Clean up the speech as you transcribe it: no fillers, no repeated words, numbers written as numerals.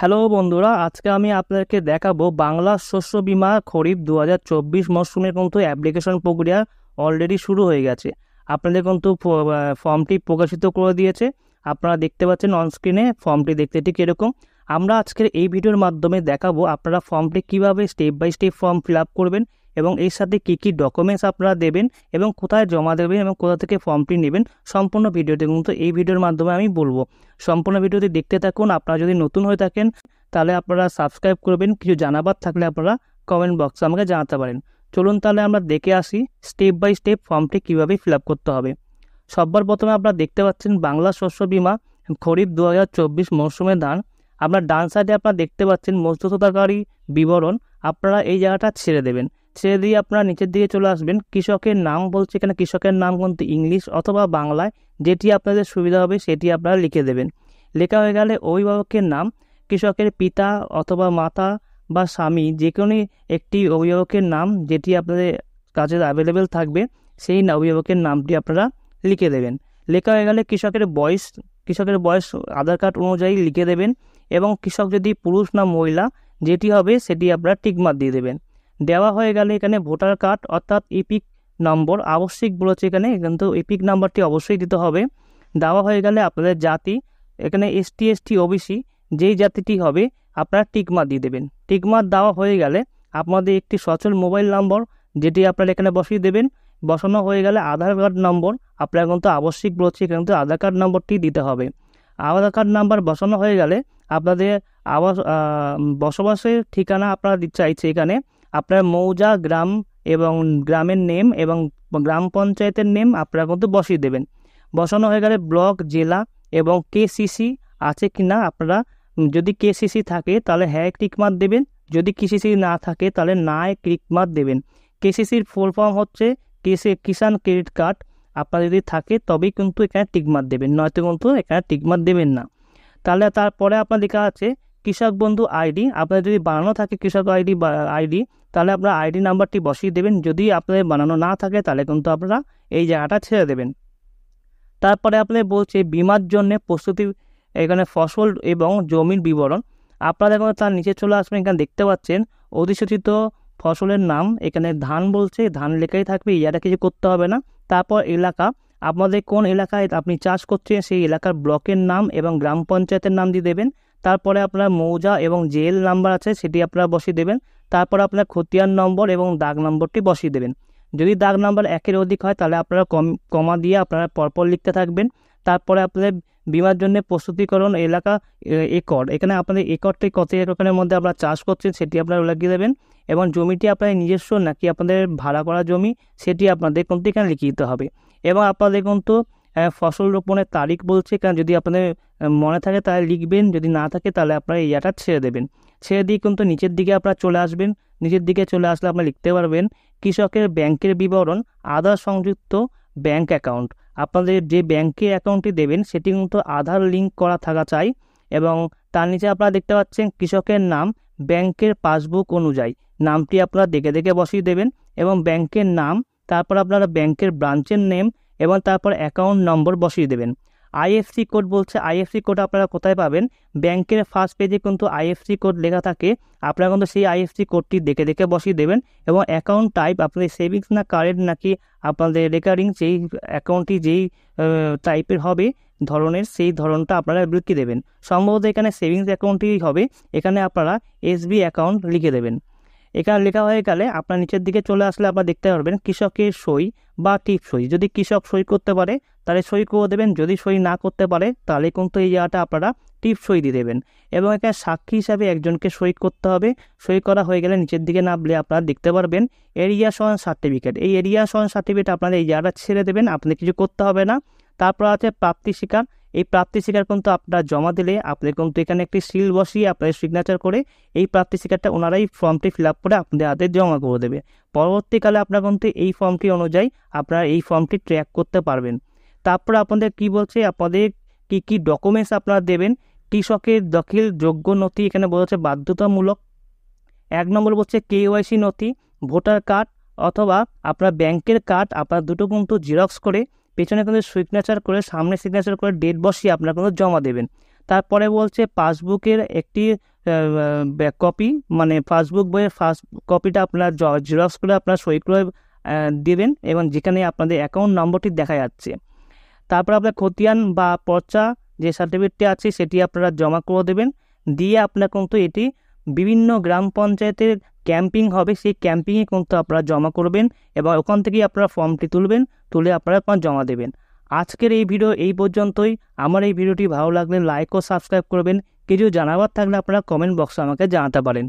Hello বন্ধুরা, আজকে আমি আপনাদেরকে দেখাবো বাংলা শস্য বীমা খরিফ 2024 মরশুমের কিন্তু অ্যাপ্লিকেশন প্রক্রিয়া অলরেডি শুরু হয়ে গেছে। আপনাদের কিন্তু ফর্মটি প্রকাশিত করে দিয়েছে। আপনারা দেখতে পাচ্ছেন অন স্ক্রিনে ফর্মটি দেখতে ঠিক এরকম। আমরা আজকের এই ভিডিওর মাধ্যমে দেখাবো আপনারা ফর্মটি কিভাবে step by step form fill up করবেন এবং এর সাথে কী কী ডকুমেন্টস আপনারা দেবেন এবং কোথায় জমা দেবেন এবং কোথা থেকে ফর্মটি নেবেন। সম্পূর্ণ ভিডিওটি কিন্তু এই ভিডিওর মাধ্যমে আমি বলবো। সম্পূর্ণ ভিডিওটি দেখতে থাকুন। আপনারা যদি নতুন হয়ে থাকেন তাহলে আপনারা সাবস্ক্রাইব করবেন। কিছু জানাবার থাকলে আপনারা কমেন্ট বক্সে আমাকে জানাতে পারেন। চলুন তাহলে আমরা দেখে আসি স্টেপ বাই স্টেপ ফর্মটি কীভাবে ফিল আপ করতে হবে। সবার প্রথমে আপনারা দেখতে পাচ্ছেন বাংলা শস্য বীমা খরিফ 2024 মরশুমের ধান। আপনার ডান সাইডে আপনারা দেখতে পাচ্ছেন মধ্যস্থতাকারী বিবরণ। আপনারা এই জায়গাটা ছেড়ে দেবেন। ছেড়ে দিয়ে আপনারা নিচের দিকে চলে আসবেন। কৃষকের নাম বলছে, এখানে কৃষকের নাম কিন্তু ইংলিশ অথবা বাংলায় যেটি আপনাদের সুবিধা হবে সেটি আপনারা লিখে দেবেন। লেখা হয়ে গেলে অভিভাবকের নাম, কৃষকের পিতা অথবা মাতা বা স্বামী যে কোনো একটি অভিভাবকের নাম যেটি আপনাদের কাছে অ্যাভেলেবেল থাকবে সেই অভিভাবকের নামটি আপনারা লিখে দেবেন। লেখা হয়ে গেলে কৃষকের বয়স আধার কার্ড অনুযায়ী লিখে দেবেন এবং কৃষক যদি পুরুষ না মহিলা যেটি হবে সেটি আপনারা টিকমার্ক দিয়ে দেবেন। দেওয়া হয়ে গেলে এখানে ভোটার কার্ড অর্থাৎ ইপিক নম্বর আবশ্যিক বলেছে, এখানে কিন্তু ইপিক নাম্বারটি অবশ্যই দিতে হবে। দেওয়া হয়ে গেলে আপনাদের জাতি, এখানে এসটি ওবিসি যেই জাতিটি হবে আপনারা টিকমার্ক দিয়ে দেবেন। টিকমার্ক দেওয়া হয়ে গেলে আপনাদের একটি সচল মোবাইল নম্বর যেটি আপনারা এখানে বসিয়ে দেবেন। বসানো হয়ে গেলে আধার কার্ড নম্বর আপনারা কিন্তু আবশ্যিক বলছে, কিন্তু আধার কার্ড নম্বরটি দিতে হবে। আধার কার্ড নাম্বার বসানো হয়ে গেলে আপনাদের বসবাসের ঠিকানা আপনারা চাইছে এখানে আপনার মৌজা, গ্রাম এবং গ্রামের নেম এবং গ্রাম পঞ্চায়েতের নেম আপনারা কিন্তু বসিয়ে দেবেন। বসানো হয়ে গেলে ব্লক, জেলা এবং কেসিসি আছে কি না, আপনারা যদি কেসিসি থাকে তাহলে হ্যাঁ টিকমার্ক দেবেন, যদি কেসিসি না থাকে তাহলে না টিকমার্ক দেবেন। কেসিসির ফুল ফর্ম হচ্ছে কিষাণ ক্রেডিট কার্ড। আপনার যদি থাকে তবেই কিন্তু এখানে টিকমার্ক দেবেন, নয়তো কিন্তু এখানে টিকমার্ক দেবেন না। তাহলে তারপরে আপনার লেখা আছে কৃষক বন্ধু আইডি। আপনাদের যদি বানানো থাকে কৃষক আইডি তাহলে আপনারা আইডি নাম্বারটি বসিয়ে দেবেন। যদি আপনাদের বানানো না থাকে তাহলে কিন্তু আপনারা এই জায়গাটা ছেড়ে দেবেন। তারপরে আপনাদের বলছে বীমার জন্য প্রস্তুতি, এখানে ফসল এবং জমির বিবরণ। আপনারা এখন তার নিচে চলে আসবেন। এখানে দেখতে পাচ্ছেন অধিসূচিত ফসলের নাম, এখানে ধান বলছে, ধান লেখাই থাকবে, ইয়াটা কিছু করতে হবে না। তারপর এলাকা, আপনাদের কোন এলাকায় আপনি চাষ করছেন সেই এলাকার ব্লকের নাম এবং গ্রাম পঞ্চায়েতের নাম দিয়ে দেবেন। তারপরে আপনার মৌজা এবং জেল নাম্বার আছে সেটি আপনারা বসিয়ে দেবেন। তারপর আপনার খতিয়ান নম্বর এবং দাগ নম্বরটি বসিয়ে দেবেন। যদি দাগ নাম্বার 1-এর অধিক হয় তাহলে আপনারা কমা দিয়ে আপনারা পরপর লিখতে থাকবেন। তারপরে আপনাদের বীমার জন্য প্রস্তুতিকরণ এলাকা একর, এখানে আপনাদের একরটি কত একরের মধ্যে আপনারা চাষ করছেন সেটি আপনারা লিখে দেবেন এবং জমিটি আপনাদের নিজস্ব নাকি আপনাদের ভাড়া করা জমি সেটি আপনাদের কিন্তু এখানে লিখে দিতে হবে। এবং আপনাদের কিন্তু ফসল রোপণের তারিখ বলছে, কারণ যদি আপনাদের মনে থাকে তাহলে লিখবেন, যদি না থাকে তাহলে আপনারা ইয়াটা ছেড়ে দেবেন। ছেড়ে দিয়ে কিন্তু নিচের দিকে আপনারা চলে আসবেন। নিচের দিকে চলে আসলে আপনারা লিখতে পারবেন কৃষকের ব্যাংকের বিবরণ, আধার সংযুক্ত ব্যাংক অ্যাকাউন্ট। আপনাদের যে ব্যাংকের অ্যাকাউন্টটি দেবেন সেটি কিন্তু আধার লিঙ্ক করা থাকা চাই। এবং তার নিচে আপনারা দেখতে পাচ্ছেন কৃষকের নাম ব্যাংকের পাসবুক অনুযায়ী নামটি আপনারা দেখে দেখে বসিয়ে দেবেন এবং ব্যাংকের নাম, তারপর আপনারা ব্যাংকের ব্রাঞ্চের নেম এবং তারপর অ্যাকাউন্ট নম্বর বসিয়ে দেবেন। আইএফসি কোড বলছে, আইএফসি কোড আপনারা কোথায় পাবেন? ব্যাংকের ফার্স্ট পেজে কিন্তু আইএফসি কোড লেখা থাকে, আপনারা কিন্তু সেই আইএফসি কোডটি দেখে দেখে বসিয়ে দেবেন। এবং অ্যাকাউন্ট টাইপ আপনাদের সেভিংস না কারেন্ট নাকি আপনাদের রেকারিং, যেই অ্যাকাউন্টটি যেই টাইপের হবে ধরনের সেই ধরনটা আপনারা লিখে দেবেন। সম্ভবত এখানে সেভিংস অ্যাকাউন্টই হবে, এখানে আপনারা এসবি অ্যাকাউন্ট লিখে দেবেন। এখানে লেখা হয়ে গেলে আপনার নিচের দিকে চলে আসলে আপনারা দেখতে পারবেন কৃষকের সই বা টিপ সই। যদি কৃষক সই করতে পারে তাহলে সই করে দেবেন, যদি সই না করতে পারে তাহলে কিন্তু এই জায়গাটা আপনারা টিপ সই দিয়ে দেবেন। এবং এখানে সাক্ষী হিসাবে একজনকে সই করতে হবে। সই করা হয়ে গেলে নিচের দিকে নামলে আপনারা দেখতে পারবেন এরিয়া সমান সার্টিফিকেট। এই এরিয়া সমান সার্টিফিকেট আপনারা এই জায়গাটা ছেড়ে দেবেন, আপনাদের কিছু করতে হবে না। তারপর আছে প্রাপ্তি স্বীকার। এই প্রাপ্তি স্বীকার কিন্তু আপনারা জমা দিলে আপনি কিন্তু এখানে একটি সিল বসিয়ে আপনাদের সিগনেচার করে এই প্রাপ্তি স্বীকারটা ওনারাই ফর্মটি ফিল আপ করে আপনাদের হাতে জমা করে দেবে। পরবর্তীকালে আপনারা কিন্তু এই ফর্মটি অনুযায়ী আপনারা এই ফর্মটি ট্র্যাক করতে পারবেন। তারপরে আপনাদের কি বলছে, আপনাদের কি কি ডকুমেন্টস আপনারা দেবেন। কৃষকের দাখিল যোগ্য নথি এখানে বলছে বাধ্যতামূলক। 1 নম্বর বলছে কেওয়াইসি নথি, ভোটার কার্ড অথবা আপনার ব্যাংকের কার্ড, আপনার দুটো কিন্তু জেরক্স করে পেছনে কিন্তু সিগনেচার করে সামনে সিগনেচার করে ডেট বসিয়ে আপনারা কিন্তু জমা দেবেন। তারপরে বলছে পাসবুকের একটি কপি, মানে পাসবুক বইয়ের ফার্স্ট কপিটা আপনার জেরক্স করে আপনার সই করে দেবেন, এবং যেখানে আপনাদের অ্যাকাউন্ট নম্বরটি দেখা যাচ্ছে। তারপর আপনার খতিয়ান বা পর্চা যে সার্টিফিকেটটি আছে সেটি আপনারা জমা করে দেবেন। দিয়ে আপনার কিন্তু এটি বিভিন্ন গ্রাম পঞ্চায়েতের ক্যাম্পিং হবে, সেই ক্যাম্পিংয়ে কিন্তু আপনারা জমা করবেন এবং ওখান থেকেই আপনারা ফর্মটি তুলবেন, তুলে আপনারা জমা দেবেন। আজকের এই ভিডিও এই পর্যন্তই। আমার এই ভিডিওটি ভালো লাগলে লাইক ও সাবস্ক্রাইব করবেন। কিছু জানাবার থাকলে আপনারা কমেন্ট বক্সে আমাকে জানাতে পারেন।